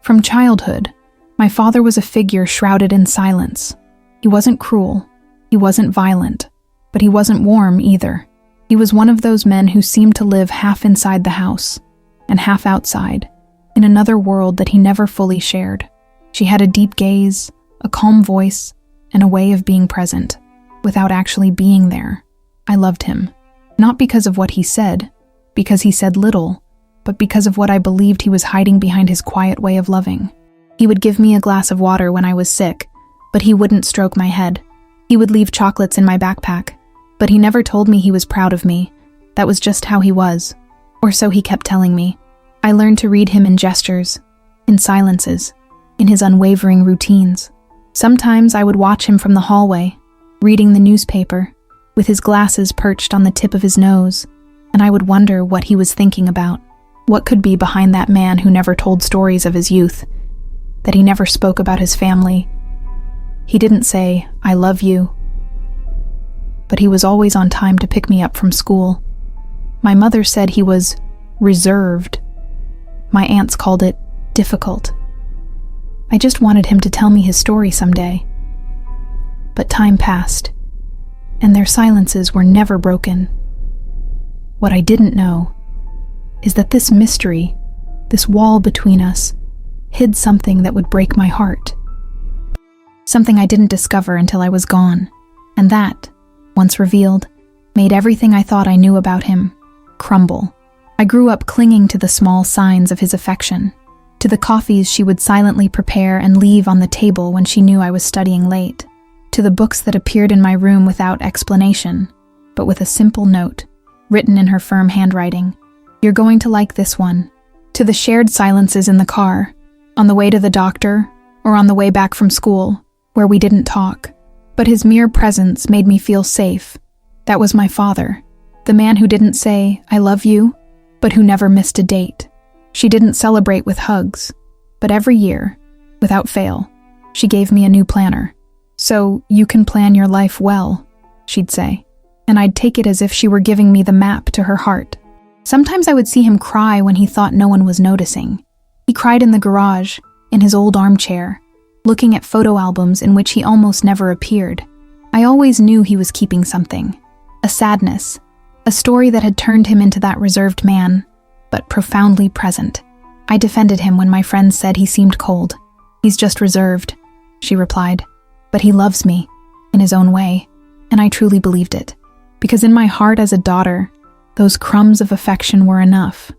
From childhood, my father was a figure shrouded in silence. He wasn't cruel, he wasn't violent, but he wasn't warm either. He was one of those men who seemed to live half inside the house and half outside, in another world that he never fully shared. She had a deep gaze, a calm voice, and a way of being present, without actually being there. I loved him, not because of what he said, because he said little, but because of what I believed he was hiding behind his quiet way of loving. He would give me a glass of water when I was sick, but he wouldn't stroke my head. He would leave chocolates in my backpack, but he never told me he was proud of me. That was just how he was, or so he kept telling me. I learned to read him in gestures, in silences, in his unwavering routines. Sometimes I would watch him from the hallway, reading the newspaper, with his glasses perched on the tip of his nose, and I would wonder what he was thinking about. What could be behind that man who never told stories of his youth, that he never spoke about his family? He didn't say, "I love you," but he was always on time to pick me up from school. My mother said he was reserved. My aunts called it difficult. I just wanted him to tell me his story someday. But time passed, and their silences were never broken. What I didn't know is that this mystery, this wall between us, hid something that would break my heart. Something I didn't discover until I was gone, and that, once revealed, made everything I thought I knew about him crumble. I grew up clinging to the small signs of his affection, to the coffees she would silently prepare and leave on the table when she knew I was studying late, to the books that appeared in my room without explanation, but with a simple note, written in her firm handwriting. "You're going to like this one." To the shared silences in the car, on the way to the doctor, or on the way back from school, where we didn't talk. But his mere presence made me feel safe. That was my father, the man who didn't say, "I love you," but who never missed a date. She didn't celebrate with hugs, but every year, without fail, she gave me a new planner. "So you can plan your life well," she'd say, and I'd take it as if she were giving me the map to her heart. Sometimes I would see him cry when he thought no one was noticing. He cried in the garage, in his old armchair, looking at photo albums in which he almost never appeared. I always knew he was keeping something, a sadness, a story that had turned him into that reserved man, but profoundly present. I defended him when my friends said he seemed cold. "He's just reserved," she replied, "but he loves me, in his own way," and I truly believed it, because in my heart as a daughter, those crumbs of affection were enough.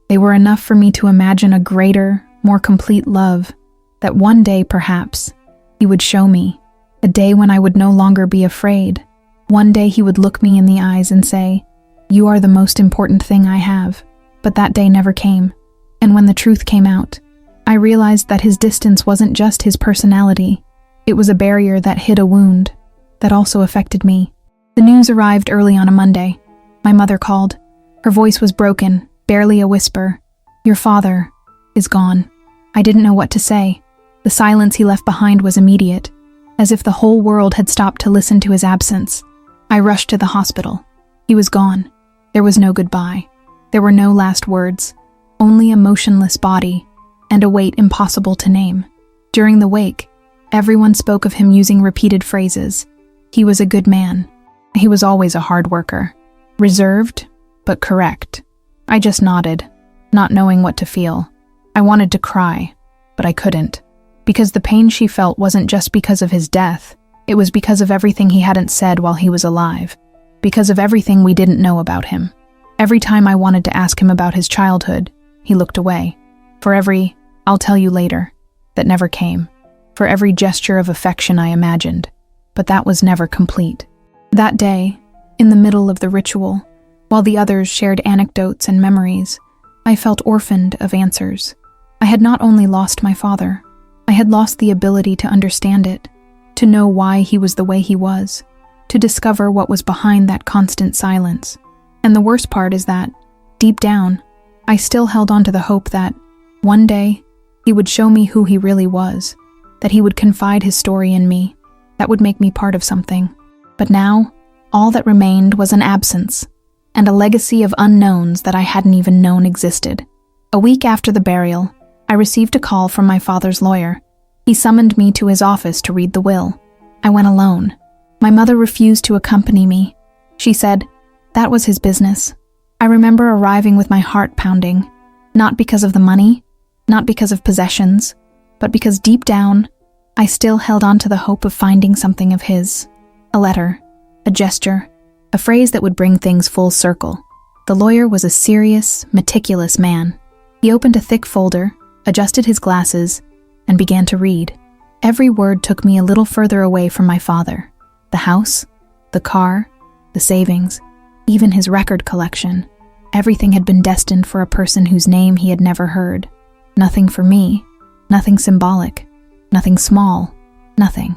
They were enough for me to imagine a greater, more complete love, that one day, perhaps, he would show me, a day when I would no longer be afraid. One day he would look me in the eyes and say, "You are the most important thing I have." But that day never came, and when the truth came out, I realized that his distance wasn't just his personality. It was a barrier that hid a wound, that also affected me. The news arrived early on a Monday. My mother called. Her voice was broken, barely a whisper. "Your father is gone." I didn't know what to say. The silence he left behind was immediate, as if the whole world had stopped to listen to his absence. I rushed to the hospital. He was gone. There was no goodbye. There were no last words, only a motionless body, and a weight impossible to name. During the wake, everyone spoke of him using repeated phrases. He was a good man. He was always a hard worker. Reserved, but correct. I just nodded, not knowing what to feel. I wanted to cry, but I couldn't, because the pain she felt wasn't just because of his death. It was because of everything he hadn't said while he was alive, because of everything we didn't know about him. Every time I wanted to ask him about his childhood, he looked away. For every, "I'll tell you later," that never came. For every gesture of affection I imagined, but that was never complete. That day, in the middle of the ritual, while the others shared anecdotes and memories, I felt orphaned of answers. I had not only lost my father, I had lost the ability to understand it, to know why he was the way he was, to discover what was behind that constant silence. And the worst part is that, deep down, I still held on to the hope that, one day, he would show me who he really was, that he would confide his story in me, that would make me part of something. But now, all that remained was an absence, and a legacy of unknowns that I hadn't even known existed. A week after the burial, I received a call from my father's lawyer. He summoned me to his office to read the will. I went alone. My mother refused to accompany me. She said that was his business. I remember arriving with my heart pounding, not because of the money, not because of possessions, but because deep down, I still held on to the hope of finding something of his. A letter, a gesture, a phrase that would bring things full circle. The lawyer was a serious, meticulous man. He opened a thick folder, adjusted his glasses, and began to read. Every word took me a little further away from my father. The house, the car, the savings, even his record collection. Everything had been destined for a person whose name he had never heard. Nothing for me, nothing symbolic, nothing small, nothing.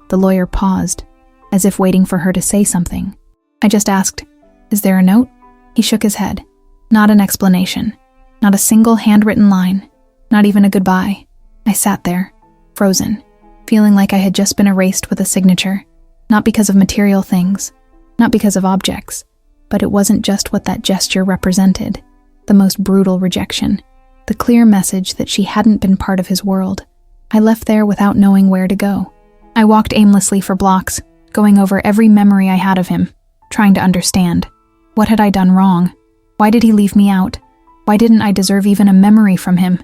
The lawyer paused, as if waiting for her to say something. I just asked, "Is there a note?" He shook his head. Not an explanation, not a single handwritten line, not even a goodbye. I sat there, frozen, feeling like I had just been erased with a signature, not because of material things, not because of objects, but it wasn't just what that gesture represented, the most brutal rejection, the clear message that she hadn't been part of his world. I left there without knowing where to go. I walked aimlessly for blocks, going over every memory I had of him, trying to understand. What had I done wrong? Why did he leave me out? Why didn't I deserve even a memory from him?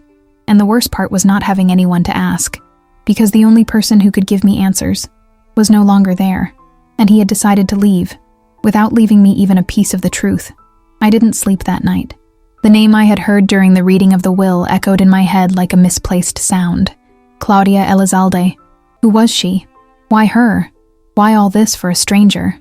And the worst part was not having anyone to ask, because the only person who could give me answers was no longer there, and he had decided to leave, without leaving me even a piece of the truth. I didn't sleep that night. The name I had heard during the reading of the will echoed in my head like a misplaced sound. Claudia Elizalde. Who was she? Why her? Why all this for a stranger?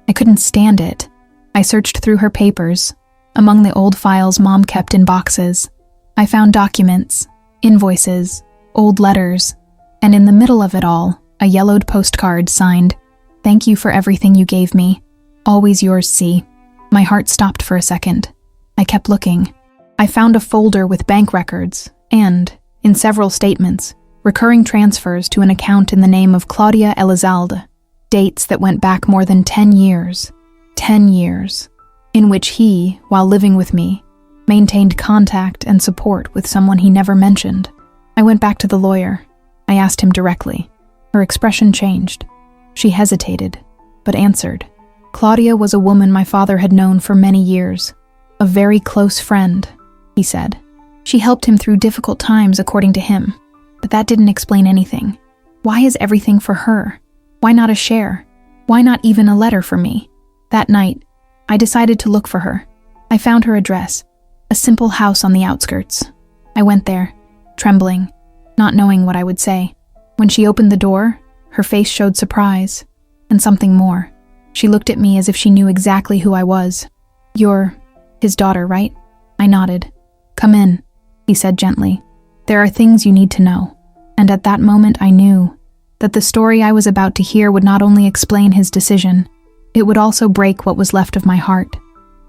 I couldn't stand it. I searched through her papers, among the old files Mom kept in boxes. I found documents, invoices, old letters, and in the middle of it all, a yellowed postcard signed, "Thank you for everything you gave me. Always yours, C." My heart stopped for a second. I kept looking. I found a folder with bank records and, in several statements, recurring transfers to an account in the name of Claudia Elizalde, dates that went back more than 10 years. 10 years, in which he, while living with me, maintained contact and support with someone he never mentioned. I went back to the lawyer. I asked him directly. Her expression changed. She hesitated, but answered. Claudia was a woman my father had known for many years. A very close friend, he said. She helped him through difficult times, according to him. But that didn't explain anything. Why is everything for her? Why not a share? Why not even a letter for me? That night, I decided to look for her. I found her address, a simple house on the outskirts. I went there, trembling, not knowing what I would say. When she opened the door, her face showed surprise, and something more. She looked at me as if she knew exactly who I was. "You're his daughter, right?" I nodded. "Come in," he said gently. "There are things you need to know." And at that moment I knew that the story I was about to hear would not only explain his decision, it would also break what was left of my heart.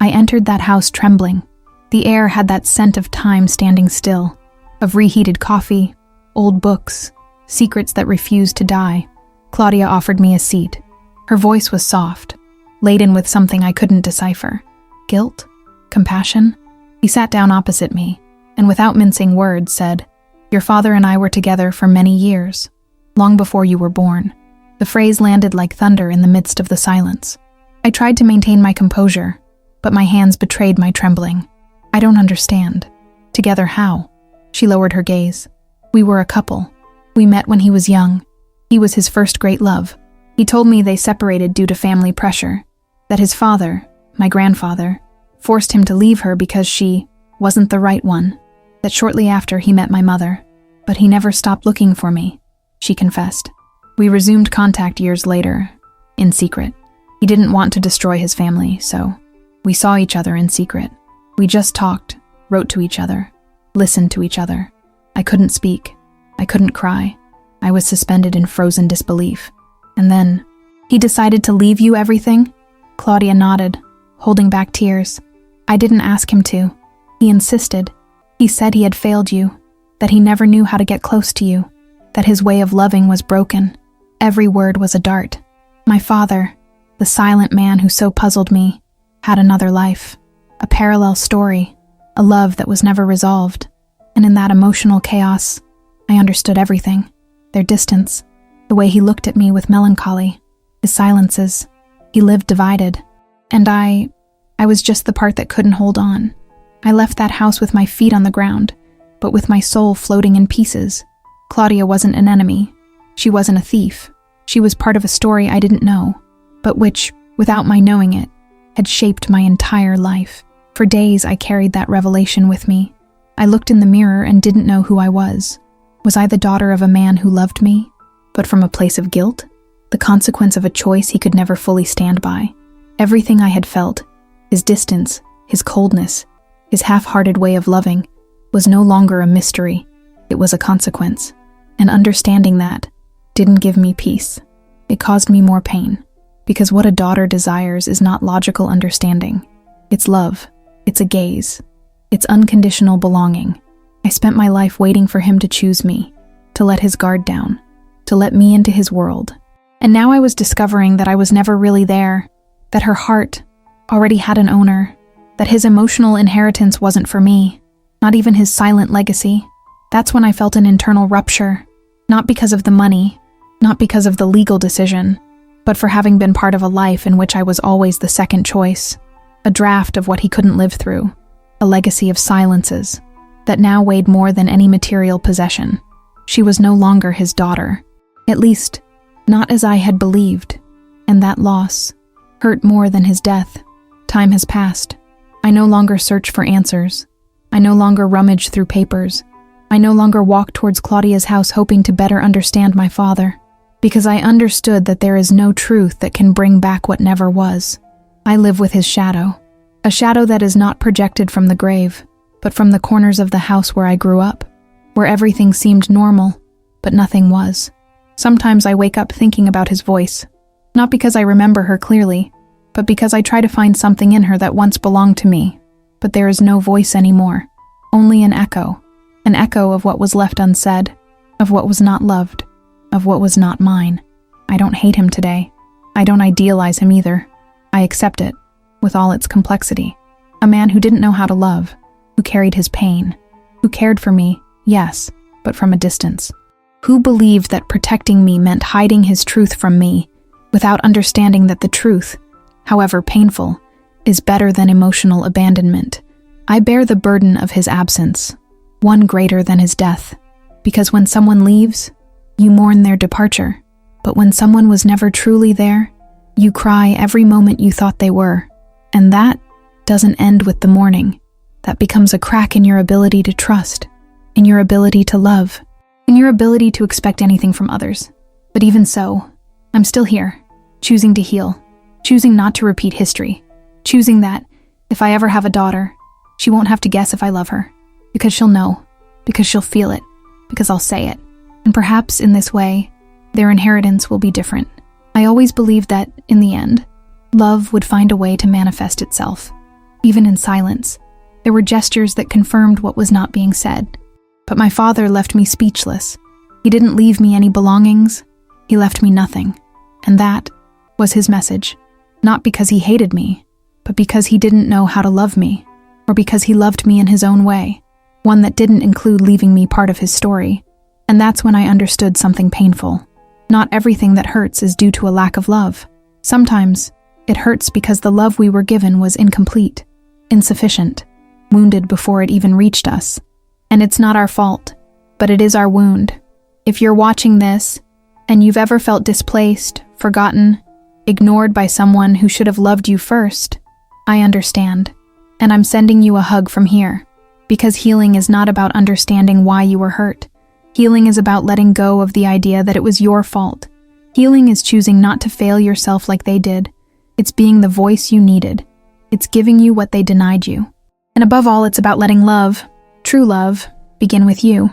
I entered that house trembling. The air had that scent of time standing still, of reheated coffee, old books, secrets that refused to die. Claudia offered me a seat. Her voice was soft, laden with something I couldn't decipher. Guilt? Compassion? He sat down opposite me, and without mincing words said, "Your father and I were together for many years, long before you were born." The phrase landed like thunder in the midst of the silence. I tried to maintain my composure, but my hands betrayed my trembling. "I don't understand. Together how?" She lowered her gaze. "We were a couple. We met when he was young. He was his first great love. He told me they separated due to family pressure, that his father, my grandfather, forced him to leave her because she wasn't the right one, that shortly after he met my mother. But he never stopped looking for me," she confessed. "We resumed contact years later, in secret. He didn't want to destroy his family, so we saw each other in secret. We just talked, wrote to each other, listened to each other. I couldn't speak. I couldn't cry. I was suspended in frozen disbelief. And then, he decided to leave you everything?" Claudia nodded, holding back tears. "I didn't ask him to. He insisted. He said he had failed you, that he never knew how to get close to you, that his way of loving was broken. Every word was a dart. My father, the silent man who so puzzled me, had another life, a parallel story, a love that was never resolved. And in that emotional chaos, I understood everything. Their distance, the way he looked at me with melancholy, his silences. He lived divided. And I was just the part that couldn't hold on. I left that house with my feet on the ground, but with my soul floating in pieces. Claudia wasn't an enemy. She wasn't a thief. She was part of a story I didn't know, but which, without my knowing it, had shaped my entire life. For days I carried that revelation with me. I looked in the mirror and didn't know who I was. Was I the daughter of a man who loved me, but from a place of guilt? The consequence of a choice he could never fully stand by. Everything I had felt, his distance, his coldness, his half-hearted way of loving, was no longer a mystery. It was a consequence. And understanding that didn't give me peace. It caused me more pain. Because what a daughter desires is not logical understanding. It's love. It's a gaze. It's unconditional belonging. I spent my life waiting for him to choose me, to let his guard down, to let me into his world. And now I was discovering that I was never really there, that her heart already had an owner, that his emotional inheritance wasn't for me, not even his silent legacy. That's when I felt an internal rupture, not because of the money, not because of the legal decision, but for having been part of a life in which I was always the second choice, a draft of what he couldn't live through, a legacy of silences that now weighed more than any material possession. She was no longer his daughter, at least not as I had believed, and that loss hurt more than his death. Time has passed. I no longer search for answers. I no longer rummage through papers. I no longer walk towards Claudia's house hoping to better understand my father, because I understood that there is no truth that can bring back what never was. I live with his shadow, a shadow that is not projected from the grave, but from the corners of the house where I grew up, where everything seemed normal, but nothing was. Sometimes I wake up thinking about his voice, not because I remember her clearly, but because I try to find something in her that once belonged to me. But there is no voice anymore, only an echo of what was left unsaid, of what was not loved, of what was not mine. I don't hate him today. I don't idealize him either. I accept it, with all its complexity. A man who didn't know how to love, who carried his pain, who cared for me, yes, but from a distance. Who believed that protecting me meant hiding his truth from me, without understanding that the truth, however painful, is better than emotional abandonment. I bear the burden of his absence, one greater than his death, because when someone leaves, you mourn their departure, but when someone was never truly there, you cry every moment you thought they were, and that doesn't end with the mourning. That becomes a crack in your ability to trust, in your ability to love, in your ability to expect anything from others. But even so, I'm still here, choosing to heal, choosing not to repeat history, choosing that, if I ever have a daughter, she won't have to guess if I love her, because she'll know, because she'll feel it, because I'll say it. And perhaps in this way, their inheritance will be different. I always believed that, in the end, love would find a way to manifest itself, even in silence. There were gestures that confirmed what was not being said. But my father left me speechless. He didn't leave me any belongings. He left me nothing. And that was his message. Not because he hated me, but because he didn't know how to love me, or because he loved me in his own way, one that didn't include leaving me part of his story. And that's when I understood something painful. Not everything that hurts is due to a lack of love. Sometimes it hurts because the love we were given was incomplete, insufficient, wounded before it even reached us. And it's not our fault, but it is our wound. If you're watching this, and you've ever felt displaced, forgotten, ignored by someone who should have loved you first, I understand. And I'm sending you a hug from here, because healing is not about understanding why you were hurt. Healing is about letting go of the idea that it was your fault. Healing is choosing not to fail yourself like they did. It's being the voice you needed. It's giving you what they denied you. And above all, it's about letting love, true love, begin with you.